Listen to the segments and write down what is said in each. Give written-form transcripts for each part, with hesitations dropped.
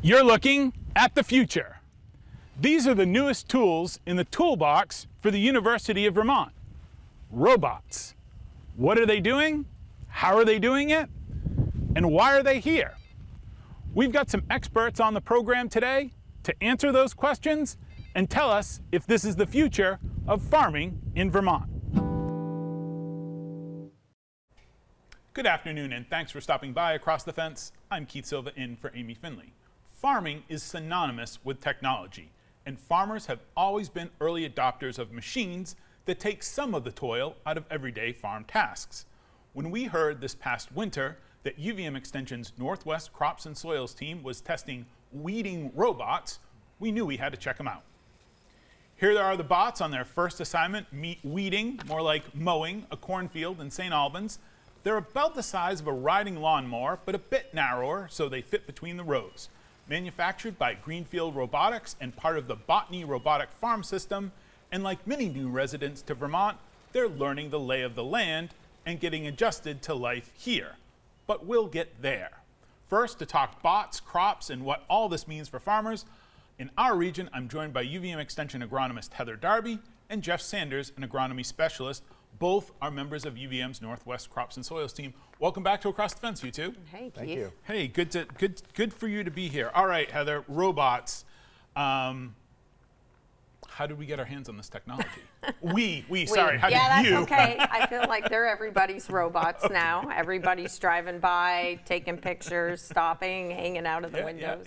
You're looking at the future. These are the newest tools in the toolbox for the University of Vermont. Robots. What are they doing? How are they doing it? And why are they here? We've got some experts on the program today to answer those questions and tell us if this is the future of farming in Vermont. Good afternoon, and thanks for stopping by Across the Fence. I'm Keith Silva in for Amy Finley. Farming is synonymous with technology, and farmers have always been early adopters of machines that take some of the toil out of everyday farm tasks. When we heard this past winter that UVM Extension's Northwest Crops and Soils team was testing weeding robots, we knew we had to check them out. Here are the bots on their first assignment, weeding, more like mowing, a cornfield in St. Albans. They're about the size of a riding lawnmower, but a bit narrower, so they fit between the rows. Manufactured by Greenfield Robotics and part of the Botany Robotic Farm System, and like many new residents to Vermont, they're learning the lay of the land and getting adjusted to life here. But we'll get there. First, to talk bots, crops, and what all this means for farmers, in our region, I'm joined by UVM Extension agronomist Heather Darby and Jeff Sanders, an agronomy specialist. Both are members of UVM's Northwest Crops and Soils team. Welcome back to Across the Fence, you two. Hey, Thank Keith. you. Hey, good for you to be here. All right, Heather, robots. How did we get our hands on this technology? Sorry, how yeah, did you? that's okay. I feel like they're everybody's robots now. Everybody's driving by, taking pictures, stopping, hanging out of the windows.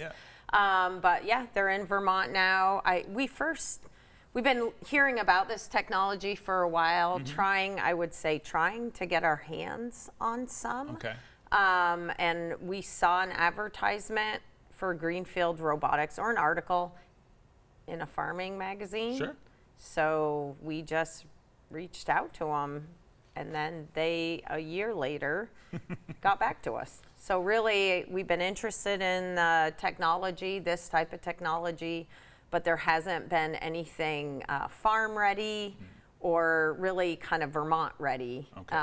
But yeah, they're in Vermont now. We've been hearing about this technology for a while, trying to get our hands on some. Okay. And we saw an advertisement for Greenfield Robotics, or an article in a farming magazine. Sure. So we just reached out to them, and then they, a year later, got back to us. So really, we've been interested in technology, this type of technology, but there hasn't been anything farm ready or really kind of Vermont ready. Okay.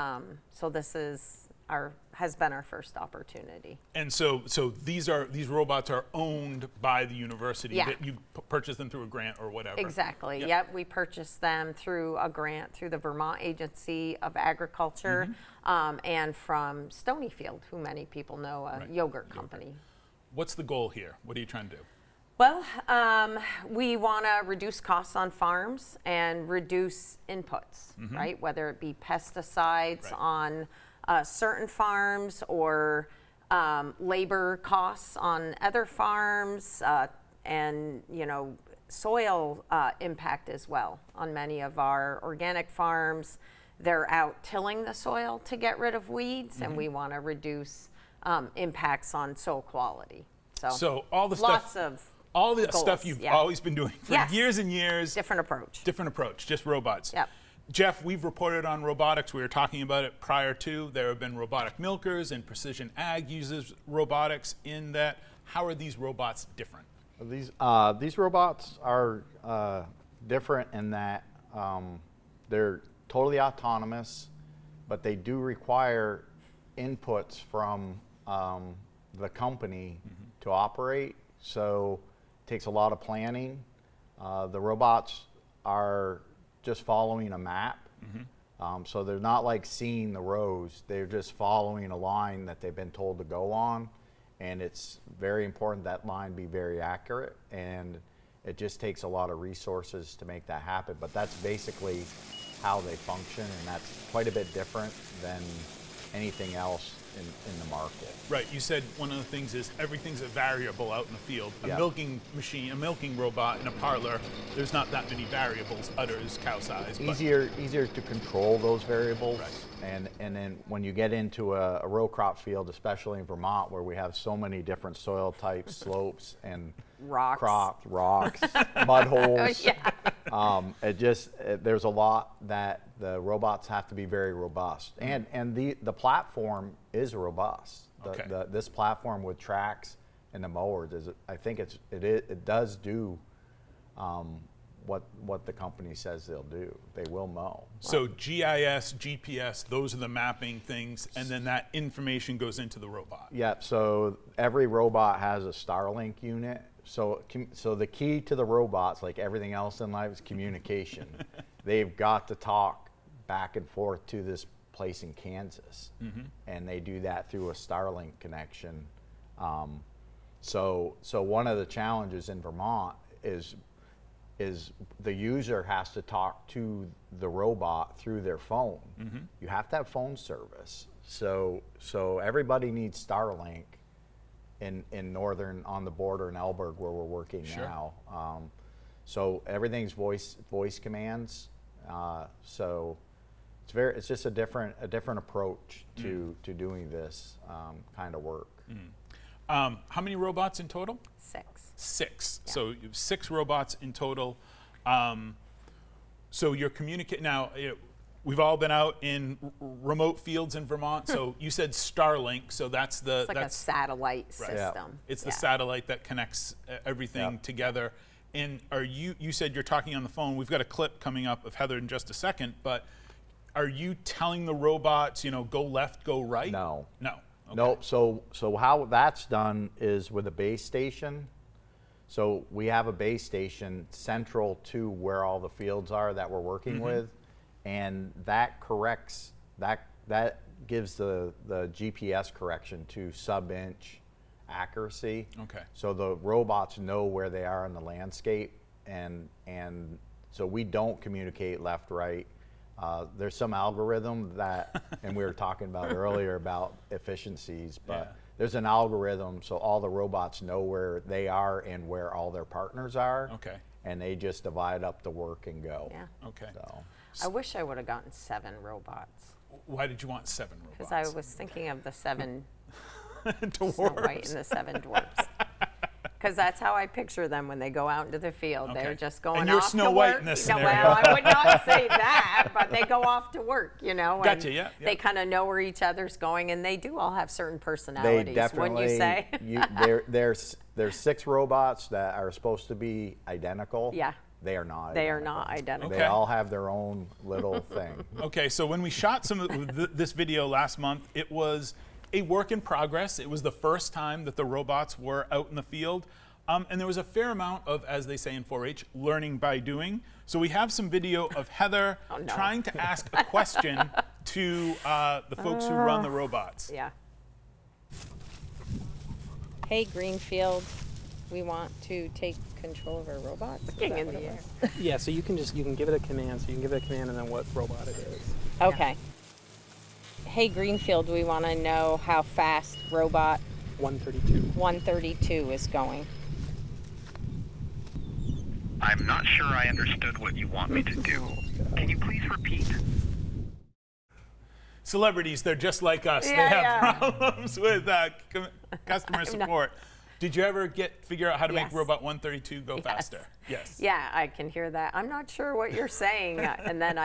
So this has been our first opportunity. And so these robots are owned by the university. Yeah. That you purchase them through a grant or whatever. Exactly. Yep. We purchased them through a grant through the Vermont Agency of Agriculture, and from Stonyfield, who many people know, a yogurt company. What's the goal here? What are you trying to do? Well, we want to reduce costs on farms and reduce inputs, right? Whether it be pesticides on certain farms or labor costs on other farms, and soil impact as well on many of our organic farms. They're out tilling the soil to get rid of weeds, and we want to reduce impacts on soil quality. So all the lots stuff, of all the goals, stuff you've always been doing for years and years. Different approach. Different approach, just robots. Yep. Jeff, we've reported on robotics. We were talking about it prior to. There have been robotic milkers, and precision ag uses robotics in that. How are these robots different? These robots are different in that they're totally autonomous, but they do require inputs from the company to operate. So it takes a lot of planning. The robots are just following a map. So they're not like seeing the rows. They're just following a line that they've been told to go on. And it's very important that line be very accurate. And it just takes a lot of resources to make that happen. But that's basically how they function. And that's quite a bit different than anything else in the market. Right, you said one of the things is everything's a variable out in the field. A milking machine, a milking robot in a parlor, there's not that many variables, udders, cow size. Easier to control those variables. Right. And then when you get into a row crop field, especially in Vermont, where we have so many different soil types, slopes, and Rocks. mud holes. Yeah. There's a lot that the robots have to be very robust, and the platform is robust. This platform with tracks and the mowers it does do what the company says they'll do. They will mow. So GIS, GPS, those are the mapping things, and then that information goes into the robot. Yep. So every robot has a Starlink unit. So the key to the robots, like everything else in life, is communication. They've got to talk back and forth to this place in Kansas, and they do that through a Starlink connection. So one of the challenges in Vermont is the user has to talk to the robot through their phone. You have to have phone service. So everybody needs Starlink in northern, on the border in Alburgh where we're working now. So everything's voice commands. So it's just a different approach to doing this kind of work. How many robots in total? 6. 6. Yeah. So you have 6 robots in total. So you're communicating now. We've all been out in remote fields in Vermont. So you said Starlink. So that's the It's like a satellite system. Yeah. It's the satellite that connects everything together. And you said you're talking on the phone. We've got a clip coming up of Heather in just a second. But are you telling the robots, go left, go right? No. No. Okay. Nope. So how that's done is with a base station. So we have a base station central to where all the fields are that we're working with, and that corrects that gives the GPS correction to sub-inch accuracy. Okay. So the robots know where they are in the landscape, and so we don't communicate left, right. There's some algorithm that, and we were talking about earlier about efficiencies, but there's an algorithm so all the robots know where they are and where all their partners are. Okay. And they just divide up the work and go. Yeah. Okay. So I wish I would have gotten 7 robots. Why did you want 7 robots? Because I was thinking of the 7 Dwarfs. Snow White and the 7 dwarfs. Because that's how I picture them when they go out into the field. Okay. They're just going And you're off Snow to White work. in this No, scenario. well, I would not say that, but they go off to work, and Gotcha, yeah. they kind of know where each other's going, and they do all have certain they personalities, definitely, wouldn't you say? there's 6 robots that are supposed to be identical. Yeah. They are not. They are not identical. They Okay. all have their own little thing. Okay, so when we shot some of this video last month, it was a work in progress. It was the first time that the robots were out in the field. And there was a fair amount of, as they say in 4-H, learning by doing. So we have some video of Heather trying to ask a question to the folks who run the robots. Yeah. Hey, Greenfield, we want to take control of our robots. Looking in the air. Yeah, so you can give it a command. So you can give it a command and then what robot it is. Okay. Hey, Greenfield, we want to know how fast robot 132. 132 is going. I'm not sure I understood what you want me to do. Can you please repeat? Celebrities, they're just like us. Yeah, they have yeah. problems with customer support. Did you ever figure out how to make Yes. Robot 132 go faster? Yes. Yeah, I can hear that. I'm not sure what you're saying. And then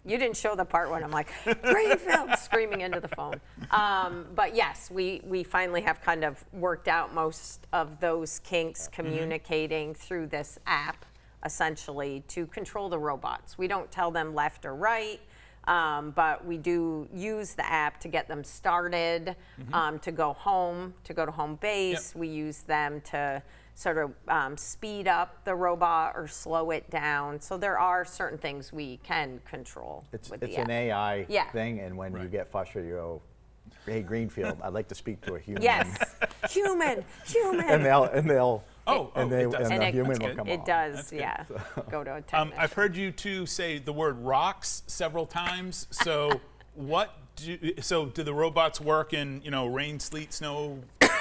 you didn't show the part when I'm like, Greenfield, screaming into the phone. But yes, we finally have kind of worked out most of those kinks communicating through this app, essentially, to control the robots. We don't tell them left or right. But we do use the app to get them started, to go to home base. Yep. We use them to sort of speed up the robot or slow it down. So there are certain things we can control It's with the an app. AI Yeah. thing, and when you get frustrated, you go, "Hey, Greenfield, I'd like to speak to a human." Yes, human. And they'll Oh, and it does. the And human That's will good. come It on. does, That's good. yeah. Go to a technician. I've heard you two say the word rocks several times. So do the robots work in rain, sleet, snow,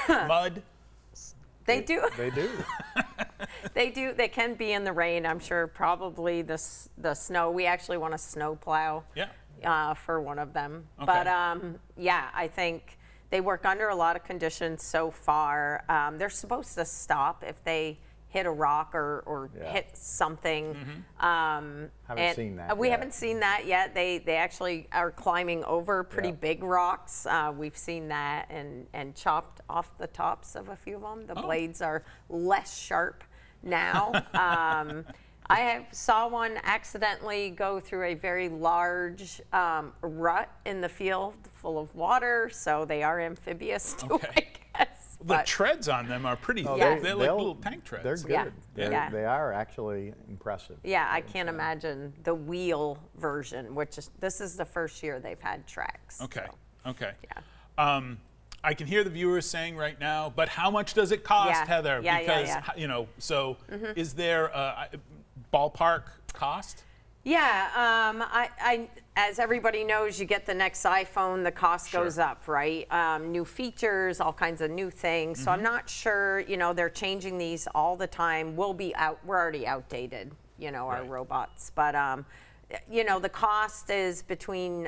mud? They do. They do. They do. They can be in the rain. I'm sure probably the snow. We actually want a snow plow. Yeah. For one of them. Okay. But yeah, I think they work under a lot of conditions so far. They're supposed to stop if they hit a rock or Yeah. hit something. Haven't seen that We yet. haven't seen that yet. They actually are climbing over pretty Yeah. big rocks. We've seen that and chopped off the tops of a few of them. The blades are less sharp now. saw one accidentally go through a very large rut in the field full of water, so they are amphibious too, Okay. I guess. The But treads on them are pretty thick. Yeah. They're like little tank treads. They're good. Yeah. They're, They are actually impressive. yeah, I can't imagine the wheel version, this is the first year they've had tracks. Okay. so, Okay. yeah. I can hear the viewers saying right now, but how much does it cost, Yeah. Heather? Yeah, yeah, Because yeah. you know, so is there a ballpark cost? Yeah, as everybody knows, you get the next iPhone, the cost Sure. goes up, right? New features, all kinds of new things. So I'm not sure, they're changing these all the time. We're already outdated, our Right. robots. But, the cost is between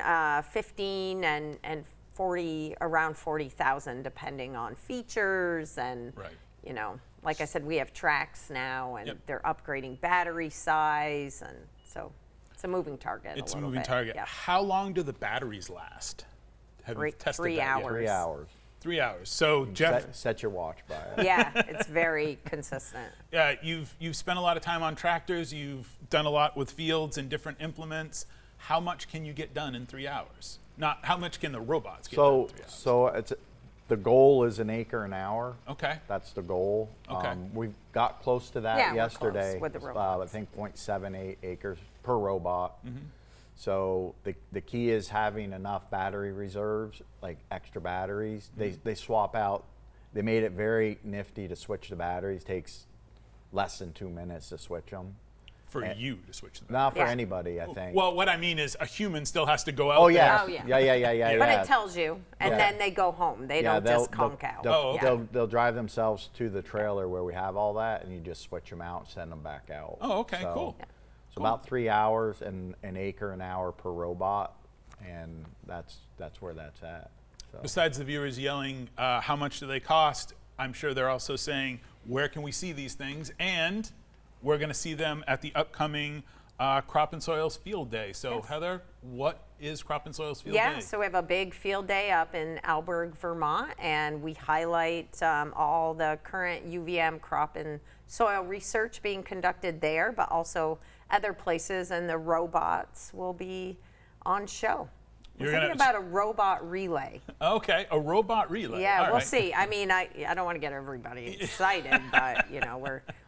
15 and 40, around 40,000, depending on features and, Right. like I said, we have tracks now, and Yep. they're upgrading battery size, and so it's a moving target. It's a little moving bit. target. Yeah. How long do the batteries last? Have you tested 3 that yet? hours. 3 hours. 3 hours. So Jeff, Set your watch by it. Yeah, it's very consistent. you've spent a lot of time on tractors. You've done a lot with fields and different implements. How much can you get done in 3 hours? Not how much can the robots get done in 3 hours? So the goal is an acre an hour. Okay. That's the goal. Okay. We got close to that Yeah, we're yesterday. close with the I robots. think 0.78 acres per robot. Mm-hmm. So the key is having enough battery reserves, like extra batteries. They swap out. They made it very nifty to switch the batteries. Takes less than 2 minutes to switch them. For you to switch them. Not for Yeah. anybody, I think. Well, what I mean is a human still has to go out oh there. yeah. Oh, yeah. Yeah. But it tells you, and Yeah. then they go home. They Yeah, don't just conk out. Oh, okay. They'll drive themselves to the trailer where we have all that, and you just switch them out, send them back out. Oh, okay, So, cool. So about 3 hours and an acre an hour per robot, and that's where that's at. So. Besides the viewers yelling, how much do they cost? I'm sure they're also saying, where can we see these things? And we're going to see them at the upcoming Crop and Soils Field Day. So Yes. Heather, what is Crop and Soils Field Yeah, Day? so we have a big field day up in Alburgh, Vermont, and we highlight all the current UVM crop and soil research being conducted there, but also other places, and the robots will be on show. We're You're thinking gonna- about a robot relay. Okay, a robot relay. Yeah, All we'll right. see. I mean, I don't want to get everybody excited, but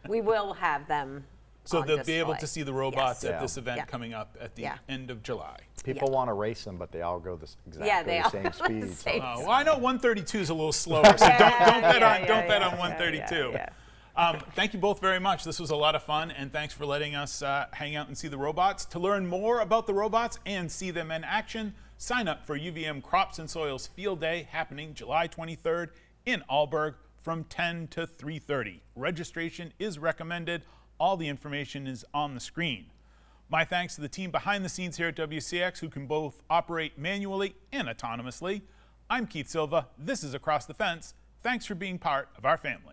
we will have them. So on they'll be able display. to see the robots Yes. at this Yeah. event Yeah. coming up at the Yeah. end of July. People want to race them, but they all go exactly they the all same go the speed. so- same Well, I know 132 is a little slower, so don't bet on 132. yeah. Thank you both very much. This was a lot of fun, and thanks for letting us hang out and see the robots. To learn more about the robots and see them in action, sign up for UVM Crops and Soils Field Day happening July 23rd in Alburgh from 10 to 3:30. Registration is recommended. All the information is on the screen. My thanks to the team behind the scenes here at WCX who can both operate manually and autonomously. I'm Keith Silva. This is Across the Fence. Thanks for being part of our family.